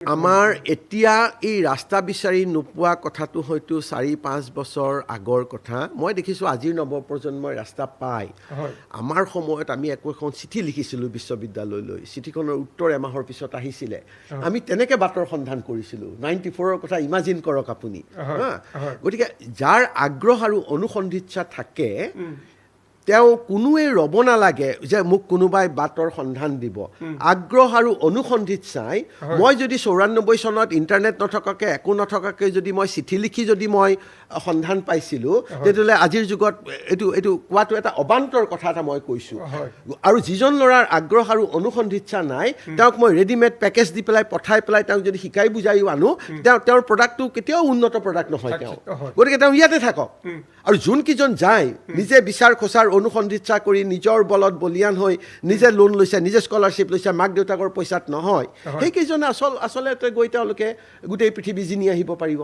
আমাৰ এতিয়া এই ৰাস্তা বিচাৰি নোপোৱা কথাটো হয়তো 4-5 বছৰ আগৰ কথা মই দেখিছোঁ আজিৰ নৱপ্ৰজন্মই ৰাস্তা পায় আমাৰ সময়ত আমি এখন চিঠি লিখিছিলোঁ বিশ্ববিদ্যালয়লৈ চিঠিখনৰ উত্তৰ এমাহৰ পিছত আহিছিলে আমি তেনেকৈ বাটৰ সন্ধান কৰিছিলোঁ 94ৰ কথা ইমাজিন কৰক আপুনি গতিকে যাৰ আগ্ৰহ আৰু অনুসন্ধিৎসা থাকে তেওঁ কোনোৱে ৰব নালাগে যে মোক কোনোবাই বাটৰ সন্ধান দিব আগ্ৰহ আৰু অনুসন্ধিৎসাই মই যদি 94 চনত ইণ্টাৰনেট নথকাকৈ একো নথকাকৈ যদি মই চিঠি লিখি যদি মই সন্ধান পাইছিলোঁ তেতিয়াহ'লে আজিৰ যুগত এইটো কোৱাটো এটা অবান্তৰ কথা এটা মই কৈছোঁ আৰু যিজন ল'ৰাৰ আগ্ৰহ আৰু অনুসন্ধিৎসা নাই তেওঁক মই ৰেডিমেড পেকেজ দি পেলাই পঠাই পেলাই তেওঁক যদি শিকাই বুজাইও আনো তেওঁৰ প্ৰডাক্টটো কেতিয়াও উন্নত প্ৰডাক্ট নহয় তেওঁ গতিকে তেওঁ ইয়াতে থাকক আৰু যোনকেইজন যায় নিজে বিচাৰ খোচাৰ অনুসন্ধিৎসা কৰি নিজৰ বলত বলিয়ান হৈ নিজে লোন লৈছে নিজে স্কলাৰশ্বিপ লৈছে মাক দেউতাকৰ পইচাত নহয় সেইকেইজনে আচলতে গৈ তেওঁলোকে গোটেই পৃথিৱী জিনি আহিব পাৰিব